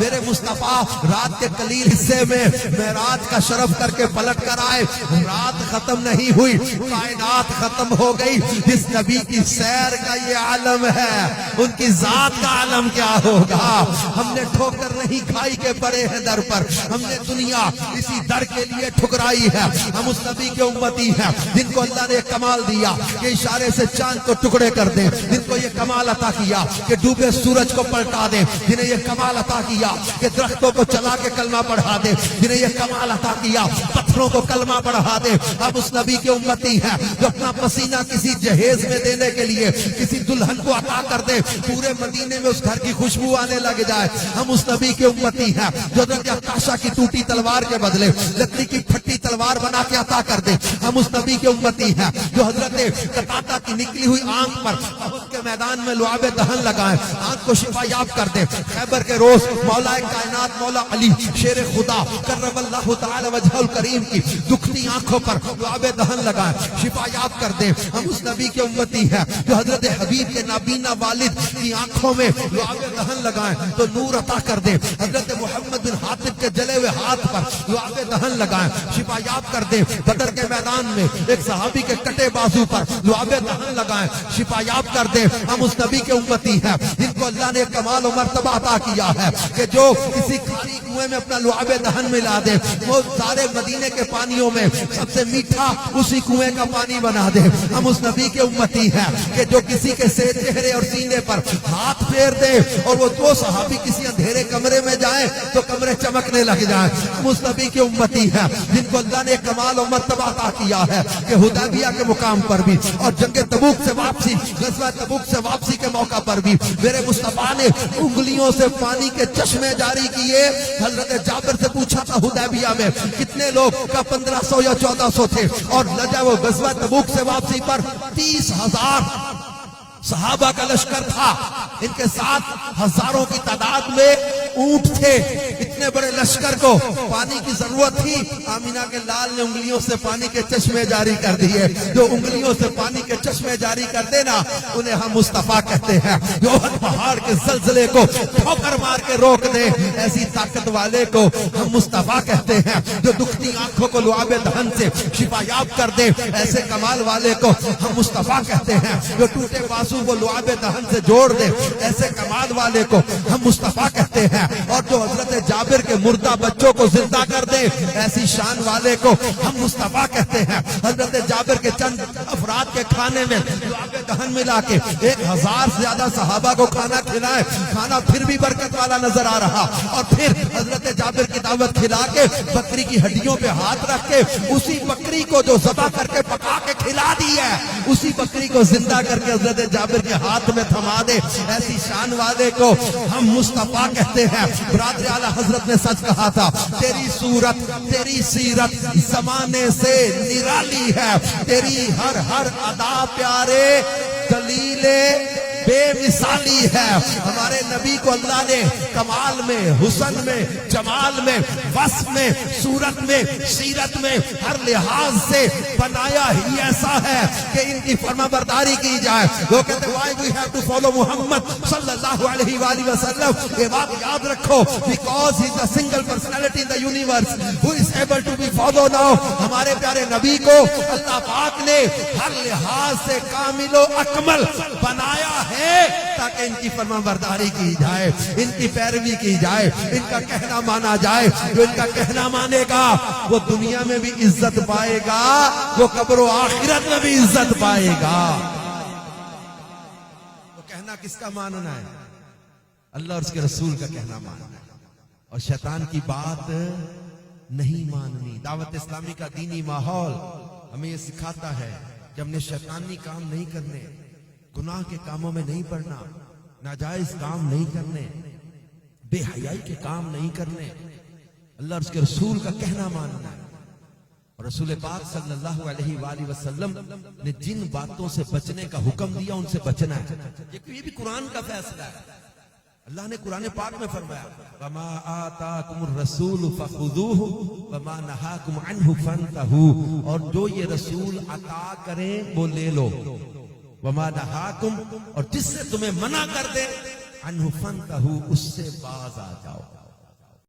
میرے مصطفیٰ رات کے قلیل حصے میں معراج کا شرف کر کے پلٹ کر آئے. رات ختم نہیں ہوئی, کائنات ختم ہو گئی. جس نبی کی سیر کا یہ عالم ہے, ان کی ذات کا عالم کیا ہوگا. ہم نے ٹھوکر نہیں کھائی کہ پڑے ہیں در پر, ہم نے دنیا اسی در کے لیے ٹھکرائی ہے. ہم اس نبی کے امتی ہیں جن کو اللہ نے کمال دیا کہ اشارے سے چاند کو ٹکڑے کر دیں, جن کو یہ کمال عطا کیا کہ ڈوبے سورج کو پلٹا دیں, جنہیں یہ کمال عطا کیا کہ درختوں کو چلا کے کلمہ پڑھا دیں, جنہیں یہ کمال عطا کیا پتھروں کو کلمہ پڑھا دیں. اب اس نبی کے امتی ہیں جو اپنا پسینہ کسی جہیز میں دینے کے لیے کسی دلہن کو عطا کر دے, پورے مدینے میں اس گھر کی خوشبو آنے لگ جائے. ہم اس نبی کے امتی ہیں جو حضرت عکاشہ کی ٹوٹی تلوار کے بدلے لکڑی کی پھٹی تلوار بنا کے عطا کر دے. ہم اس نبی کے امتی ہیں جو حضرت قطادہ کی نکلی ہوئی آنکھ پر احد کے میدان میں لعاب دہن لگائیں, آنکھ کو شفا یاب کر دے. خیبر کے روز مولا کائنات مولا علی شیر خدا کرم اللہ تعالی وجہ الکریم کی دکھتی آنکھوں پر لعاب دہن لگائیں, شفا یاب کر دے. ہم اس نبی کے امتی ہیں جو حضرت حبیب کے نابینا والد کی آنکھوں میں لعاب دہن لگائیں تو نور عطا کر دے. حضرت محمد بن حاتب کے جلے ہوئے ہاتھ پر لعاب دہن لگائیں, شفا یاب کر دے. بدر کے میدان میں ایک صحابی کے کٹے بازو پر لعاب دہن لگائیں, شفا یاب کر دے. ہم اس نبی کے امتی ہیں جن کو اللہ نے کمال و مرتبہ عطا کیا ہے کہ جو کسی خالی کنویں میں اپنا لعاب دہن ملا دے, وہ سارے مدینے کے پانیوں میں سب سے میٹھا اسی کنویں کا پانی بنا دے. ہم اس نبی کے امتی ہیں کہ جو کسی کے چہرے اور سینے پر ہاتھ پھیر دے اور وہ دو صحابی کسی اندھیرے کمرے میں جائیں تو کمرے چمکنے لگ جائیں. ہم اس نبی کے امتی ہیں جن کو اللہ نے کمال و مرتبہ عطا کیا ہے کہ حدیبیہ کے مقام پر بھی اور جنگ تبوک سے واپسی, غزوہ تبوک سے واپسی کے موقع پر بھی میرے مصطفیٰ نے انگلیوں سے پانی کے چشمے جاری کیے. حضرت جابر سے پوچھا تھا حدیبیہ میں کتنے لوگ, کا 1500 یا 1400 تھے, اور لجا وہ غزوہ تبوک سے واپسی پر 30,000 صحابہ کا لشکر تھا. ان کے ساتھ ہزاروں کی تعداد میں اونٹ تھے. اتنے بڑے لشکر کو پانی کی ضرورت تھی. آمینہ کے لال نے انگلیوں سے پانی کے چشمے جاری کر دیے. جو انگلیوں سے پانی کے چشمے جاری کر دینا انہیں ہم مصطفیٰ کہتے ہیں. جو احد پہاڑ کے زلزلے کو ٹھوکر مار کے روک دے, ایسی طاقت والے کو ہم مصطفیٰ کہتے ہیں. جو دکھتی آنکھوں کو لعاب دہن سے شفا یاب کر دے, ایسے کمال والے کو ہم مصطفیٰ کہتے ہیں. جو ٹوٹے بازو کو لعاب دہن سے جوڑ دے, ایسے کمال والے کو ہم مصطفیٰ کہتے ہیں. اور جو حضرت جابر کے مردہ بچوں کو زندہ کر دے, ایسی شان والے کو ہم مصطفیٰ کہتے ہیں. حضرت جابر کے چند افراد کے کھانے میں لعاب دہن ملا کے 1000 سے زیادہ صحابہ کو کھانا کھلائے, کھانا پھر بھی برکت والا نظر آ رہا. اور پھر حضرت جابر کی دعوت کھلا کے بکری کی ہڈیوں پہ ہاتھ رکھ کے اسی بکری کو جو ذبح کر کے پکا کے کھلا دی ہے, اسی بکری کو زندہ کر کے حضرت جابر کے ہاتھ میں تھما دے, ایسی شان والے کو ہم مصطفیٰ کہتے ہیں. برادر اعلیٰ حضرت نے سچ کہا تھا, تیری صورت تیری سیرت زمانے سے نرالی ہے, تیری ہر ہر ادا پیارے دلیل بے مثالی ہے. ہمارے نبی کو اللہ نے کمال میں, حسن میں, جمال میں, وصف میں, صورت میں, سیرت میں ہر لحاظ سے بنایا ہی ایسا ہے کہ ان کی فرما برداری کی جائے. وہ کہتے ہیں why we have to follow محمد صلی اللہ علیہ وآلہ وسلم. یہ بات یاد رکھو, because he is the single personality in the universe who is able to be followed now. ہمارے پیارے نبی کو اللہ پاک نے ہر لحاظ سے کامل و اکمل بنایا ہے تاکہ ان کی فرما برداری کی جائے, ان کی پیروی کی جائے, ان کا کہنا مانا جائے. جو ان کا کہنا مانے گا وہ دنیا میں بھی عزت پائے گا, وہ قبر و آخرت میں بھی عزت پائے گا. وہ کہنا کس کا ماننا ہے؟ اللہ اور اس کے رسول کا کہنا ماننا ہے, اور شیطان کی بات نہیں ماننی. دعوت اسلامی کا دینی ماحول ہمیں یہ سکھاتا ہے کہ ہم نے شیطانی کام نہیں کرنے, گناہ کے کاموں میں نہیں پڑنا, ناجائز کام نہیں کرنے, بے حیائی کے کام نہیں کرنے. اللہ اور اس کے رسول کا کہنا ماننا ہے. اور رسول پاک صلی اللہ علیہ وآلہ وسلم نے جن باتوں سے بچنے کا حکم دیا ان سے بچنا ہے. یہ بھی قرآن کا فیصلہ ہے. اللہ نے قرآن پاک میں فرمایا وَمَا آتَاكُمُ الرَّسُولُ فَخُذُوهُ وَمَا نَهَاكُمْ عَنْهُ فَانْتَهُوا. اور جو یہ رسول عطا کریں وہ لے لو. وَمَا نَهَاكُمْ, اور جس سے تمہیں منع کر دے, عَنْهُ فَانْتَهُوا, اس سے باز آ جاؤ.